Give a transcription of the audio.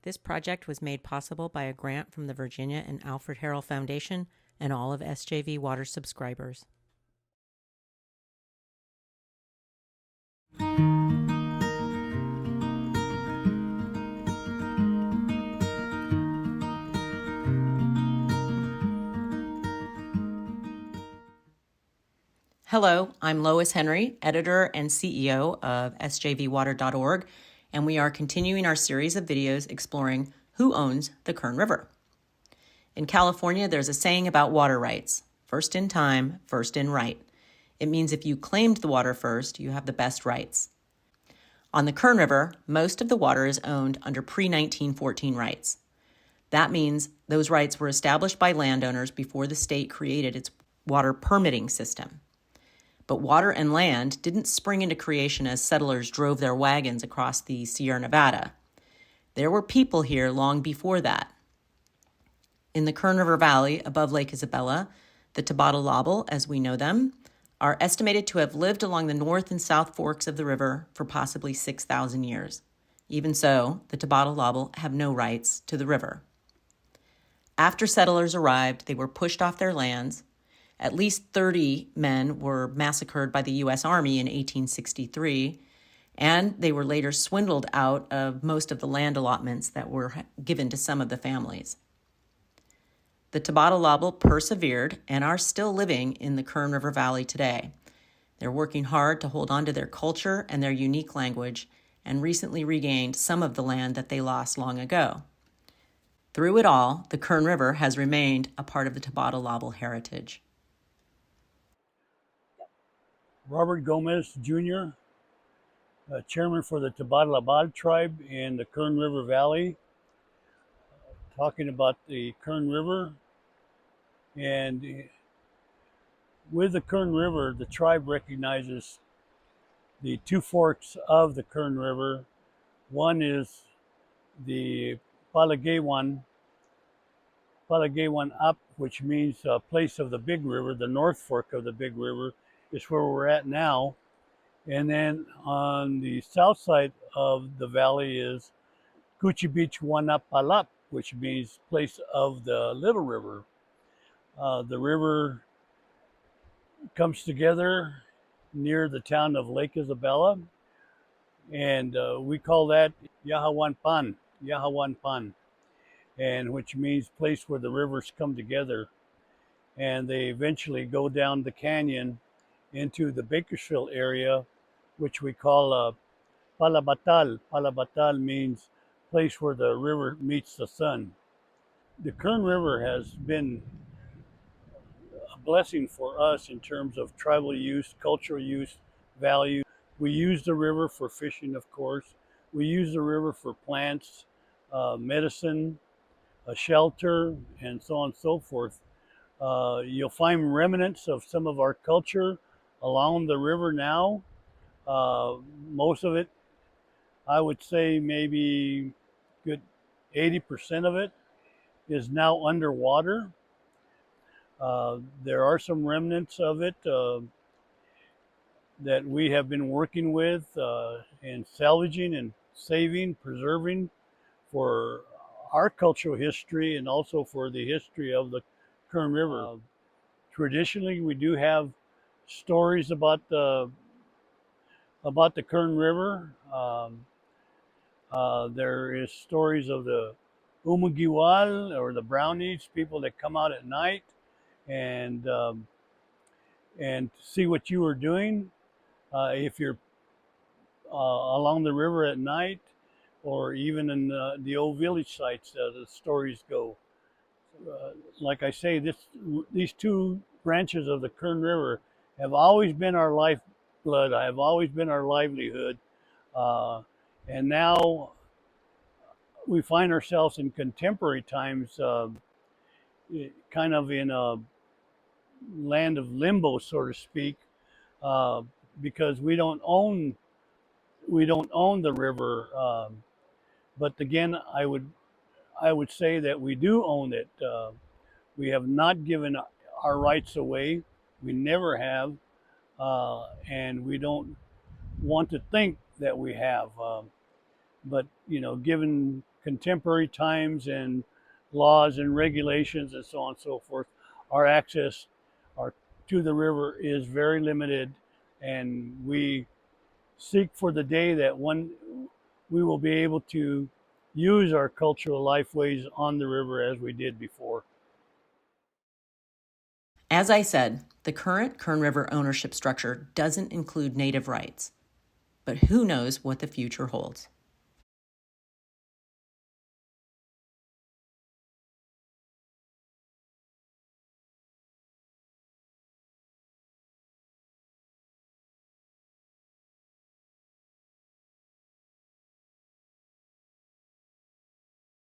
This project was made possible by a grant from the Virginia and Alfred Harrell Foundation and all of SJV Water subscribers. Hello, I'm Lois Henry, editor and CEO of sjvwater.org, and we are continuing our series of videos exploring who owns the Kern River. In California, there's a saying about water rights: first in time, first in right. It means if you claimed the water first, you have the best rights. On the Kern River, most of the water is owned under pre-1914 rights. That means those rights were established by landowners before the state created its water permitting system. But water and land didn't spring into creation as settlers drove their wagons across the Sierra Nevada. There were people here long before that. In the Kern River Valley above Lake Isabella, the Tubatulabal, as we know them, are estimated to have lived along the north and south forks of the river for possibly 6,000 years. Even so, the Tubatulabal have no rights to the river. After settlers arrived, they were pushed off their lands. At least 30 men were massacred by the U.S. Army in 1863, and they were later swindled out of most of the land allotments that were given to some of the families. The Tubatulabal persevered and are still living in the Kern River Valley today. They're working hard to hold on to their culture and their unique language, and recently regained some of the land that they lost long ago. Through it all, the Kern River has remained a part of the Tubatulabal heritage. Robert Gomez Jr., chairman for the Tubatulabal tribe in the Kern River Valley, talking about the Kern River. And with the Kern River, the tribe recognizes the two forks of the Kern River. One is the Palagaywan up, which means place of the big river. The north fork of the big river is where we're at now. And then on the south side of the valley is Kuchibich-Wanapalap, which means place of the little river. The river comes together near the town of Lake Isabella, and we call that Yahawanpan, and which means place where the rivers come together. And they eventually go down the canyon into the Bakersfield area, which we call Palabatal. Palabatal means place where the river meets the sun. The Kern River has been a blessing for us in terms of tribal use, cultural use, value. We use the river for fishing, of course. We use the river for plants, medicine, a shelter, and so on and so forth. You'll find remnants of some of our culture along the river now. Most of it, I would say maybe good 80% of it is now underwater. There are some remnants of it that we have been working with and salvaging and saving, preserving for our cultural history and also for the history of the Kern River. Traditionally, we do have stories about the Kern River. There is stories of the Umugiwal, or the brownies, people that come out at night and see what you are doing. If you're along the river at night, or even in the old village sites, the stories go. Like I say, these two branches of the Kern River have always been our lifeblood, have always been our livelihood. And now we find ourselves in contemporary times kind of in a land of limbo, so to speak, because we don't own the river. But again, I would say that we do own it. We have not given our rights away. We never have, and we don't want to think that we have. But given contemporary times and laws and regulations and so on and so forth, our access our, to the river is very limited, and we seek for the day that one we will be able to use our cultural lifeways on the river as we did before. As I said, the current Kern River ownership structure doesn't include native rights, but who knows what the future holds.